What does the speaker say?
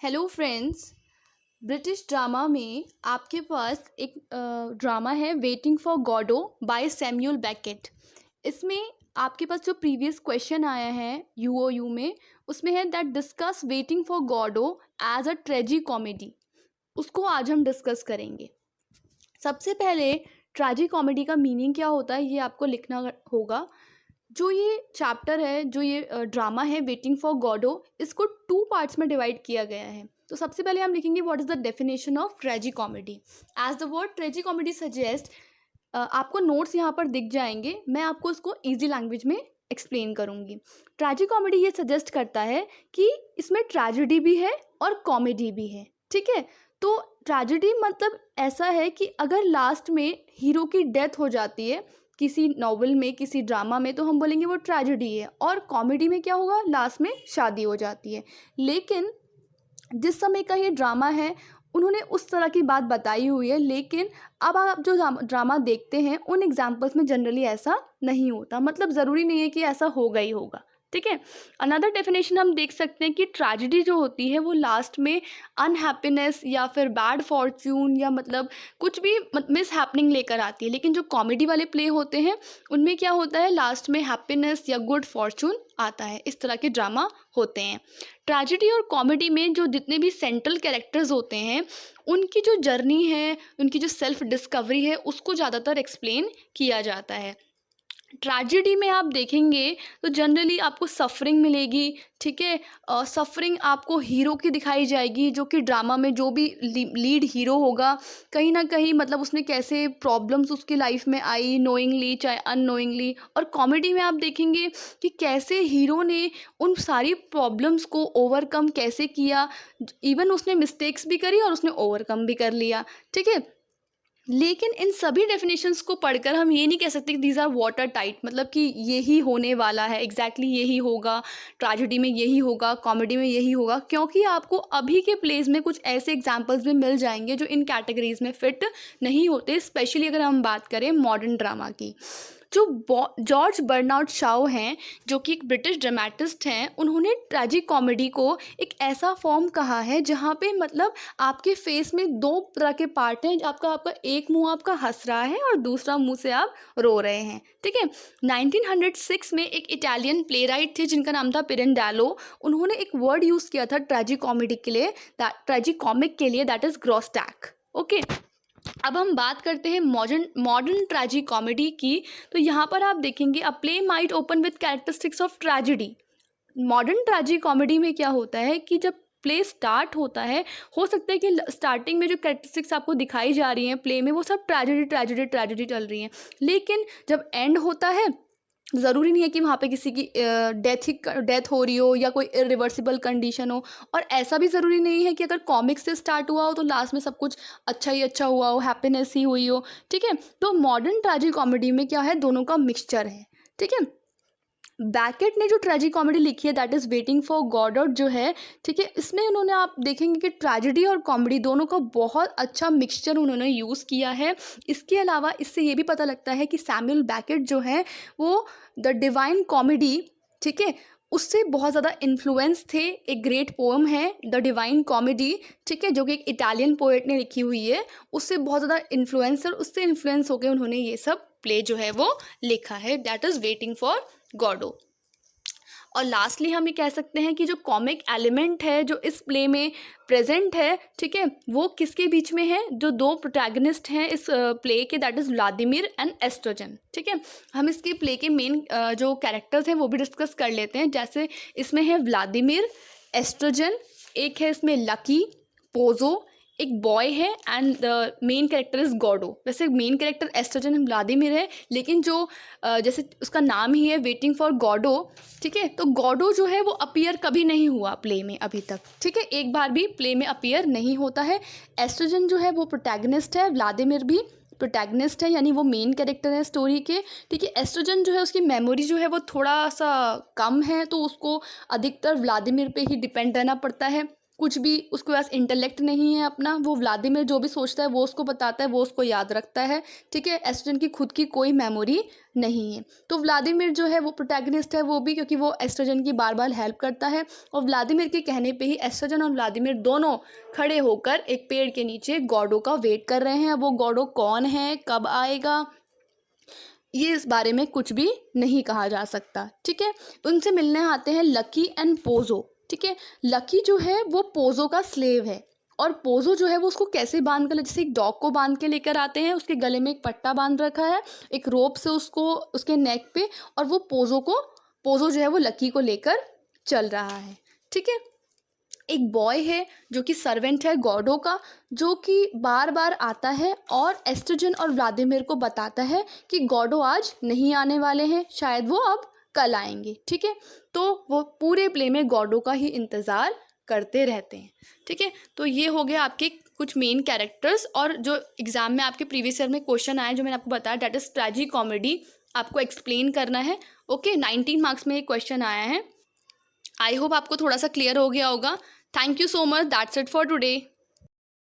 Hello friends. British drama में आपके पास एक ड्रामा है waiting for Godot by Samuel Beckett. इसमें आपके पास जो प्रीवियस क्वेश्चन आया है यूओयू में, उसमें है that discuss waiting for Godot as a tragicomedy. उसको आज हम डिस्कस करेंगे। सबसे पहले ट्रेजी कॉमेडी का मीनिंग क्या होता है ये आपको लिखना होगा। जो ये चैप्टर है, जो ये ड्रामा है वेटिंग फॉर गॉडो, इसको 2 पार्ट्स में डिवाइड किया गया है। तो सबसे पहले हम लिखेंगे what is the definition of tragicomedy. As the word tragicomedy suggest, आपको नोट्स यहाँ पर दिख जाएंगे, मैं आपको इसको ईजी लैंग्वेज में एक्सप्लेन करूँगी। ट्रेजी कॉमेडी ये सजेस्ट करता है कि इसमें ट्रेजेडी भी है और कॉमेडी भी है। ठीक है, तो ट्रेजेडी मतलब ऐसा है कि अगर लास्ट में हीरो की डेथ हो जाती है किसी नॉवल में, किसी ड्रामा में, तो हम बोलेंगे वो ट्रेजेडी है। और कॉमेडी में क्या होगा, लास्ट में शादी हो जाती है। लेकिन जिस समय का ये ड्रामा है उन्होंने उस तरह की बात बताई हुई है, लेकिन अब आप जो ड्रामा देखते हैं उन एग्जाम्पल्स में जनरली ऐसा नहीं होता। मतलब ज़रूरी नहीं है कि ऐसा होगा ही होगा। ठीक है, अनदर डेफिनेशन हम देख सकते हैं कि ट्रेजेडी जो होती है वो लास्ट में अनहैप्पीनेस या फिर बैड फॉर्च्यून या मतलब कुछ भी मिस हैपनिंग लेकर आती है। लेकिन जो कॉमेडी वाले प्ले होते हैं उनमें क्या होता है, लास्ट में हैप्पीनेस या गुड फॉर्च्यून आता है। इस तरह के ड्रामा होते हैं। ट्रेजेडी और कॉमेडी में जो जितने भी सेंट्रल कैरेक्टर्स होते हैं उनकी जो जर्नी है, उनकी जो सेल्फ डिस्कवरी है, उसको ज़्यादातर एक्सप्लेन किया जाता है। ट्रेजेडी में आप देखेंगे तो जनरली आपको सफरिंग मिलेगी। ठीक है, सफरिंग आपको हीरो की दिखाई जाएगी, जो कि ड्रामा में जो भी लीड हीरो होगा कहीं ना कहीं मतलब उसने कैसे प्रॉब्लम्स उसकी लाइफ में आई, नोइंगली चाहे अननोइंगली। और कॉमेडी में आप देखेंगे कि कैसे हीरो ने उन सारी प्रॉब्लम्स को ओवरकम कैसे किया, इवन उसने मिस्टेक्स भी करी और उसने ओवरकम भी कर लिया। ठीक है, लेकिन इन सभी डेफिनेशंस को पढ़कर हम ये नहीं कह सकते कि दीज आर वाटर टाइट, मतलब कि यही होने वाला है, एग्जैक्टली यही होगा, ट्रेजेडी में यही होगा, कॉमेडी में यही होगा। क्योंकि आपको अभी के प्लेज में कुछ ऐसे एग्जांपल्स भी मिल जाएंगे जो इन कैटेगरीज में फिट नहीं होते। स्पेशली अगर हम बात करें मॉडर्न ड्रामा की, जो जॉर्ज बर्नार्ड शॉ हैं, जो कि एक ब्रिटिश ड्रामेटिस्ट हैं, उन्होंने ट्रेजिक कॉमेडी को एक ऐसा फॉर्म कहा है जहाँ पे मतलब आपके फेस में 2 तरह के पार्ट हैं। आपका एक मुंह आपका हंस रहा है और दूसरा मुंह से आप रो रहे हैं। ठीक है, 1906 में एक इटालियन प्ले राइट थे जिनका नाम था पिरेंडालो। उन्होंने एक वर्ड यूज़ किया था ट्रेजिक कॉमेडी के लिए, ट्रेजिक कॉमिक के लिए, दैट इज़ ग्रॉस्टैक। ओके, अब हम बात करते हैं मॉडर्न ट्रेजिक कॉमेडी की। तो यहाँ पर आप देखेंगे अ play might open with characteristics of tragedy. Modern tragic comedy में क्या होता है कि जब प्ले स्टार्ट होता है, हो सकता है कि स्टार्टिंग में जो कैरेक्टरिस्टिक्स आपको दिखाई जा रही हैं प्ले में वो सब ट्रेजेडी ट्रेजेडी ट्रेजेडी चल रही हैं। लेकिन जब एंड होता है, ज़रूरी नहीं है कि वहाँ पे किसी की डेथ हो रही हो या कोई इरिवर्सिबल कंडीशन हो। और ऐसा भी ज़रूरी नहीं है कि अगर कॉमिक्स से स्टार्ट हुआ हो तो लास्ट में सब कुछ अच्छा ही अच्छा हुआ हो, हैप्पीनेस ही हुई हो। ठीक है, तो मॉडर्न ट्रेजिक कॉमेडी में क्या है, दोनों का मिक्सचर है। ठीक है, बैकेट ने जो ट्रेजिक कॉमेडी लिखी है दैट इज़ वेटिंग फॉर गॉडॉट जो है, ठीक है, इसमें उन्होंने आप देखेंगे कि ट्रेजेडी और कॉमेडी दोनों का बहुत अच्छा मिक्सचर उन्होंने यूज़ किया है। इसके अलावा इससे ये भी पता लगता है कि सैमुअल बैकेट जो है वो द डिवाइन कॉमेडी, ठीक है, उससे बहुत ज़्यादा इन्फ्लुएंस थे। एक ग्रेट पोएम है द डिवाइन कॉमेडी, ठीक है, जो कि एक इटालियन पोएट ने लिखी हुई है, उससे बहुत ज़्यादा इन्फ्लुएंस और उससे इन्फ्लुएंस होकर उन्होंने ये सब प्ले जो है वो लिखा है, that is waiting for Godot. और लास्टली हम ये कह सकते हैं कि जो कॉमिक एलिमेंट है जो इस प्ले में प्रेजेंट है, ठीक है, वो किसके बीच में है, जो 2 प्रोटैगनिस्ट हैं इस प्ले के, that is Vladimir and Estragon. ठीक है, हम इसके प्ले के मेन जो कैरेक्टर्स हैं वो भी डिस्कस कर लेते हैं। जैसे इसमें है व्लादिमीर, एस्ट्रोजन, एक है इसमें लकी, पोजो, एक बॉय है and the main character is Godot. वैसे मेन कैरेक्टर एस्ट्रोजन व्लादिमीर है, लेकिन जो जैसे उसका नाम ही है वेटिंग फॉर गॉडो, ठीक है, तो गॉडो जो है वो अपीयर कभी नहीं हुआ प्ले में अभी तक। ठीक है, एक बार भी प्ले में अपीयर नहीं होता है। एस्ट्रोजन जो है वो प्रोटैगनिस्ट है, व्लादिमीर भी प्रोटैगनिस्ट है, यानी वो मेन कैरेक्टर है स्टोरी के। ठीक है, एस्ट्रोजन जो है उसकी मेमोरी जो है वो थोड़ा सा कम है, तो उसको अधिकतर व्लादिमीर पे ही डिपेंड रहना पड़ता है। कुछ भी उसके पास इंटेलेक्ट नहीं है अपना, वो व्लादिमीर जो भी सोचता है वो उसको बताता है, वो उसको याद रखता है, ठीक है। एस्ट्रोजन की खुद की कोई मेमोरी नहीं है। तो व्लादिमीर जो है वो प्रोटैगनिस्ट है, वो भी क्योंकि वो एस्ट्रोजन की बार बार हेल्प करता है, और व्लादिमीर के कहने पे ही एस्ट्रोजन और व्लादिमीर दोनों खड़े होकर एक पेड़ के नीचे गॉडो का वेट कर रहे हैं। वो गॉडो कौन है, कब आएगा, ये इस बारे में कुछ भी नहीं कहा जा सकता, ठीक है। उनसे मिलने आते हैं लकी एंड पोजो, ठीक है। लकी जो है वो पोजो का स्लेव है, और पोजो जो है वो उसको कैसे बांध कर, जैसे एक डॉग को बांध के लेकर आते हैं, उसके गले में एक पट्टा बांध रखा है एक रोप से उसको उसके नेक पे, और वो पोजो जो है वो लकी को लेकर चल रहा है, ठीक है। एक बॉय है जो कि सर्वेंट है गॉडो का, जो कि बार बार आता है और एस्ट्रोजन और व्लादिमीर को बताता है कि गॉडो आज नहीं आने वाले हैं, शायद वो अब कल आएंगे, ठीक है। तो वो पूरे प्ले में गॉडो का ही इंतज़ार करते रहते हैं, ठीक है। तो ये हो गया आपके कुछ मेन कैरेक्टर्स, और जो एग्ज़ाम में आपके प्रीवियस ईयर में क्वेश्चन आए जो मैंने आपको बताया, डैट इज़ ट्रेजी कॉमेडी, आपको एक्सप्लेन करना है। ओके, 19 मार्क्स में एक क्वेश्चन आया है। आई होप आपको थोड़ा सा क्लियर हो गया होगा। Thank you so much, that's it for today.